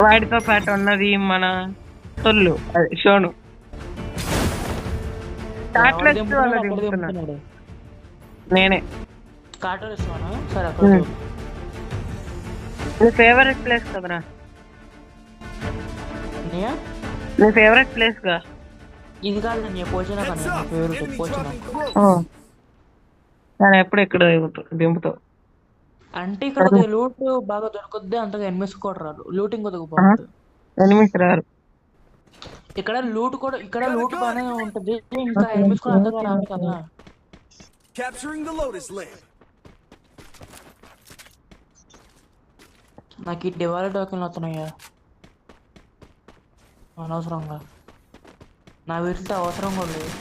వాడితో పాటు ఉన్నది మన తొల్లు షోను నేనే. నీ ఫేవరెట్ ప్లేస్ కదరా? నీ ఫేవరెట్ ప్లేస్ గా ఇది కాదు నేను ఎప్పుడు ఇక్కడ దింపుతావు అంటే ఇక్కడ లూట్ బాగా దొరుకుద్ది, అంతగా ఎనిమిస్ కూడా రాదు, లూటింగ్ కొద్దిగా ఎనిమిస్ రారు ఇక్కడ. లూట్ కూడా ఇక్కడ లూట్ బాగానే ఉంటుంది, ఇంకా ఎనిమిస్ కూడా అంతగా రాదు కదా. నాకు ఈ దివాళీ టోకెన్లు వస్తున్నాయా అనవసరంగా? నా వీటితో అవసరం కూడా లేదు.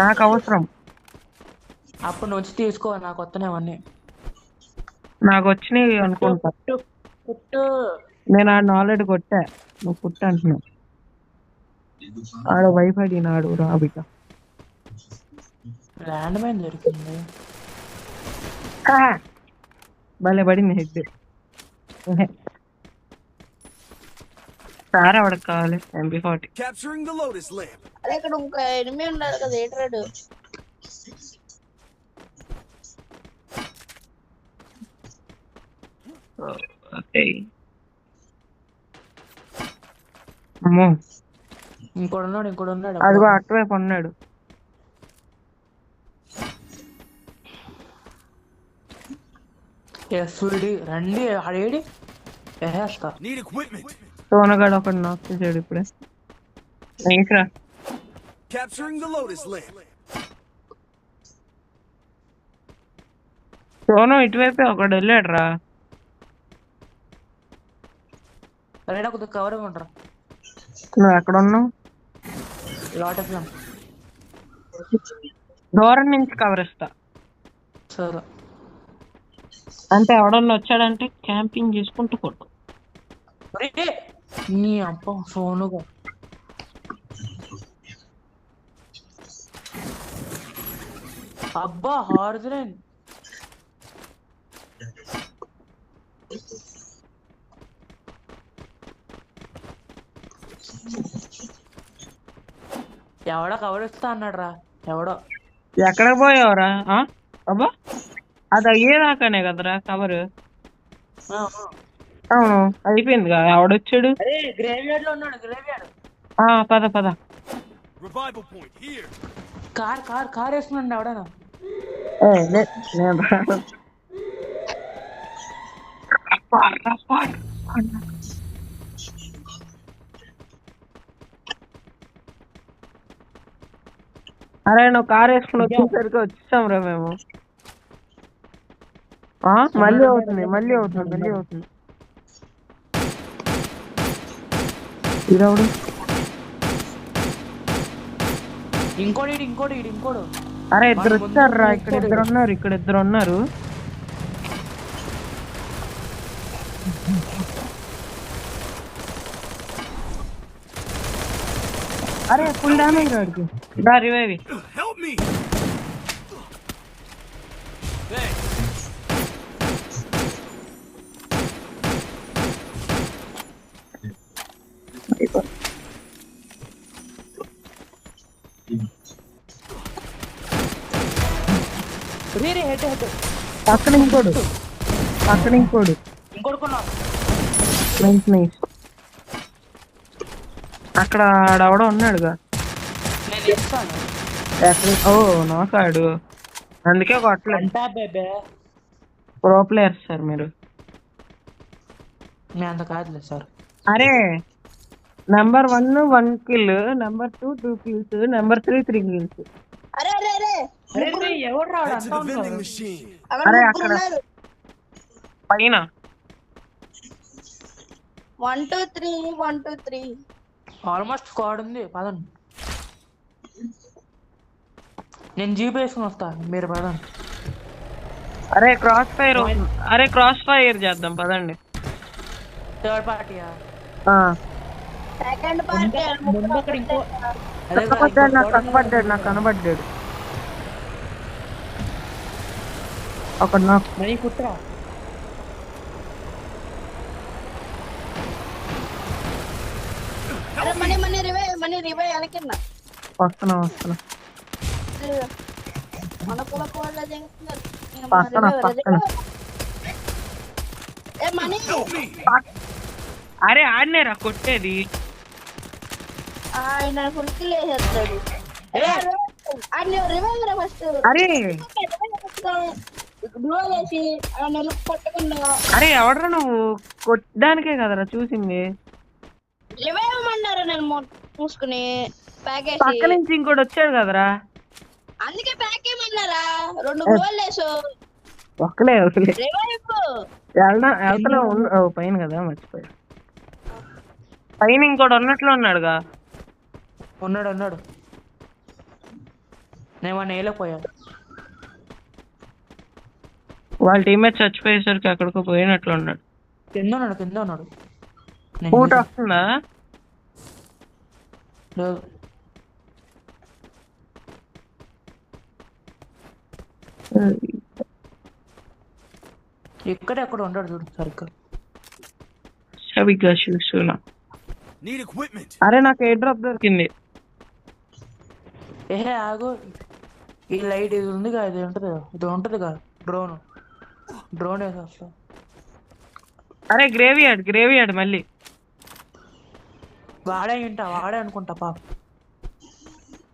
నాకు అవసరం. అప్పుడు నువ్వు వచ్చి తీసుకో, నాకు వస్తున్నాయి అవన్నీ. నాకు వచ్చినాయి అనుకుంటా. నేను ఆడ ఆల్రెడీ కొట్టా, నువ్వు పుట్ట అంటున్నావు. ఆడ వైఫై నాడు రాబిక ల్యాండ్ మైన్ దొరికింది, భలే పడింది హెడ్. సార్ ఆవిడకి కావాలి MP40. ఇక్కడ ఇంకా ఎనిమి ఉన్నారు కదా, ఏట్రాడు అమ్మో ఇంకోడు ఉన్నాడు అదిగో అటువైపు ఉన్నాడు. రండి ఆడేడి సోనగాడు ఒకటి నాక్ చేసాడు ఇప్పుడే. నీకురా సోను ఇటువైపే ఒకడు వెళ్ళాడు రా. కొద్దిగా కవర్ ఇవ్వంటారా? నువ్వు ఎక్కడ ఉన్నావు? దూరం నుంచి కవర్ ఇస్తా. సరే అంటే ఎవడన్నా వచ్చాడంటే క్యాంపింగ్ చేసుకుంటూ కొట్టు. నీ అప్ప సోనుగా అబ్బా హార్జన్ ఎవడో కవర్ ఇస్తా అన్నాడు రా. ఎవడో ఎక్కడ పోయావరా? అబ్బా అది అయ్యేదాకానే కదరా కవర్. అవును అయిపోయిందిగా. ఎవడొచ్చాడు? పద పద. కార్ వేసుకున్నాడు ఎవడనా? అరే నువ్వు కార్ వేసుకుని వచ్చేసరికి వచ్చేసాం రా మేము. మళ్ళీ అవుతుంది. ఇంకోడు అరే ఇద్దరు వచ్చారు రా. ఇక్కడ ఇద్దరు ఉన్నారు. అరే ఫుల్ డ్యామేజ్ రాడికి. దా రివైవ్. పక్కన ఇంకోడు నైస్. అక్కడ ఆడవడ ఉన్నాడుగా. ఓ నాకాడు, అందుకే కొట్టలేదు. ప్రో ప్లేయర్స్ సార్ మీరు. అంత కాదులే సార్. అరే number 1 1 kill, number 2 2 kills, number 3 3 kills. అరే అరే అరే అరే అక్కడ పైన 1 2 3 1 2 3 ఆల్మోస్ట్ స్క్వాడ్ ఉంది. పదండి, నేను జీప్ వేసుకుని వస్తా, మీరు పదండి. అరే క్రాస్ ఫైర్ చేద్దాం పదండి. థర్డ్ పార్టీయా? Second party. నాకు కనబడ్డాడు ఒక నాకు. మరి కుట్రా మనీ రివై వెనకిన్న వస్తున్నా మన కుల కోళ్ళ పక్కన ఏ మనీ అరే ఆడినేరా కొట్టేది ఆయన ఫుల్కి లేసేస్తాడు రివైవ్ రా ఫస్ట్ అరే వేసి ఆయన కొట్టకుండా అరే ఎవడరా నువ్వు కొట్టడానికే కదరా చూసింది రివైవ్ అన్నారు నేను మూసుకుని ప్యాకేజ్ పక్క నుంచి ఇంకోటి వచ్చాడు కదరా అందుకే ప్యాక్ ఏమన్నారా 2 గోల్ వేసు ఒక్కలే రివైవ్ వెళ్తా పైన కదా మర్చిపోయా పైన ఇంకోటి ఉన్నట్లు ఉన్నాడుగా ఉన్నాడు నేను వాడిని వేయలేకపోయా వాళ్ళ టీమేట్ చచ్చిపోయేసరికి అక్కడికో పోయినట్లు ఉన్నాడు కింద ఉన్నాడు ఊట వస్తుందా లేదు ఇక్కడ ఎక్కడ ఉన్నాడు చూడు సరిగ్గా సరిగ్గా చూస్తున్నా అరే నాకు ఎయిర్ డ్రాప్ దొరికింది ఆగు ఈ లైట్ ఇది ఉందిగా ఇది ఉంటదిగా డ్రోన్ వేసేస్తా అరే గ్రేవియార్డ్ మళ్ళీ వాడే అనుకుంటా పాప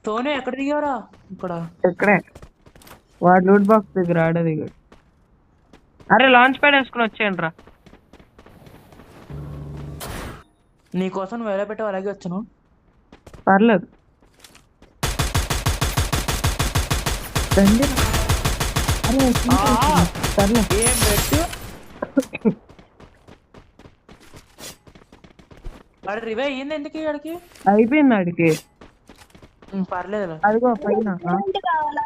సోనే ఎక్కడ దిగారా ఇక్కడే వాడు లూట్ బాక్స్ దగ్గర దిగాడు అరే లాంచ్ ప్యాడ్ వేసుకుని వచ్చేయండి రా నీకోసం వేరే పెట్టావు అలాగే వచ్చాను పర్లేదు ఏం పెట్టు వాడు రివే అయ్యింది ఎందుకు వాడికి అయిపోయింది వాడికి పర్లేదు అదిగో పైన కావాలా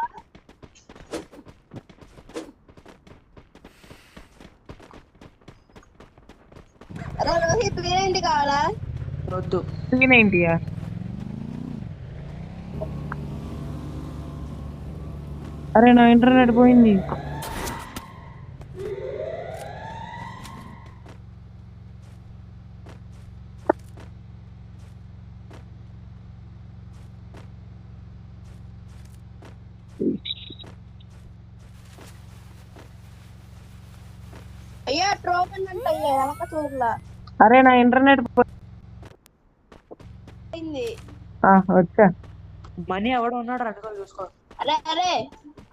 రోహిత్ వేరేంటి కావాలా వద్దు 390 అరే నా ఇంటర్నెట్ పోయింది అయ్యా ట్రోపన్ అంటే అయ్యా వెనక చూడలా అరే నా ఇంటర్నెట్ పోయింది వచ్చా మనీ ఎవడో ఉన్నాడు అటుగా చూసుకో అరే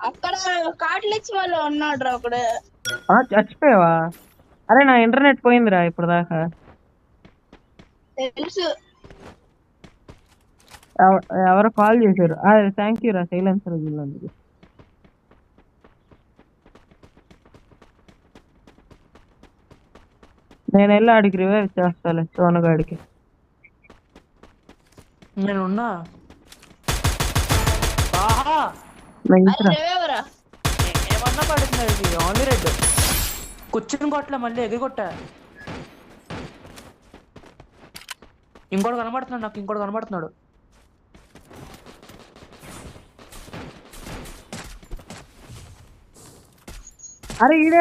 అక్కడ కార్డులు ఇచ్చి వాళ్ళు ఉన్నాడు రా ఒకడు చచ్చిపోయావా అరే నా ఇంటర్నెట్ పోయిందిరా ఇప్పుడు దాకా తెలుసు ఎవరో కాల్ చేశారు థ్యాంక్ యూ రా సైలెన్సర్ వదిలినందుకు నేను వెళ్ళి ఆడికి రివైవ్ చేస్తాలే సోనగాడికి నేనున్నా ఏమన్నా పడుతుంది ఇది ఓన్లీ రెడ్ కూర్చుని కొట్టలే మళ్ళీ ఎగిరి కొట్టా ఇంకోటి కనబడుతున్నాడు అరే ఈడే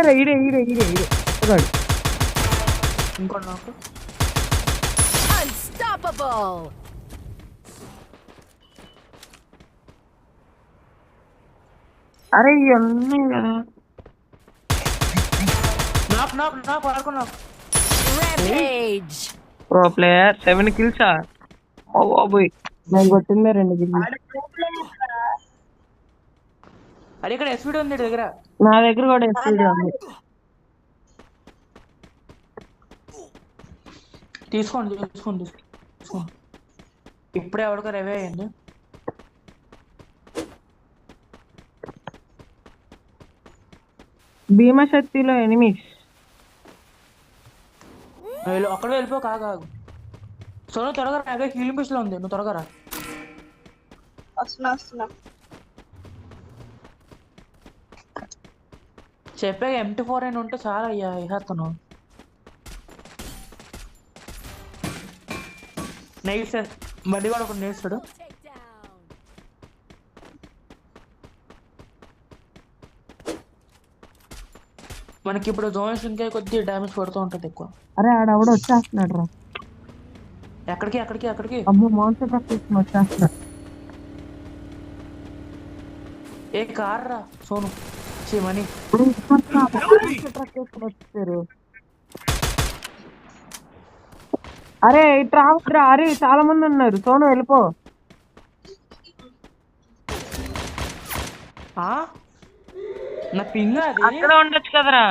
ఇంకోటి నాకు అరే ఇవన్నీ కదా నాకు పడుకున్నా ప్రో ప్లేయర్ 7 kills బాబోయ్ నేను కొట్టిందే 2 kills అది ఇక్కడ ఎస్పీడ్ ఉంది దగ్గర నా దగ్గర కూడా ఎస్పీడ్ ఉంది తీసుకోండి ఇప్పుడే ఎవరికో రివే అయ్యింది భీమశక్తిలో ఎనిమిస్ అక్కడ వెళ్ళిపో కాగా సోను త్వరగా రా హీలింగ్ పిస్లో ఉంది నువ్వు త్వరగా రా వస్తున్నా చెప్పా MT4 అని ఉంటే చాలా అయ్యా వేసేస్తాను నెయిల్స్ మళ్ళీ కూడా ఒక నేస్తాడు మనకి ఇప్పుడు జోన్స్ ఇంకా కొద్ది డ్యామేజ్ పడుతూ ఉంటుంది ఎక్కువ అరే ఆడవడ వచ్చేస్తున్నాడు రా ఎక్కడికి ఎక్కడికి ఎక్కడికి అమ్మో మాన్సర్ ట్రక్ తీసుకుని వచ్చేస్తున్నా. ఏ కార్ రా సోను మనీ మాన్సర్ ట్రక్ తీసుకుని వచ్చారు. అరే ఇటు రావద్దురా, అరే చాలా మంది ఉన్నారు. సోను వెళ్ళిపో. నా పింగ్ అది అక్కడ ఉండొచ్చు కదరా.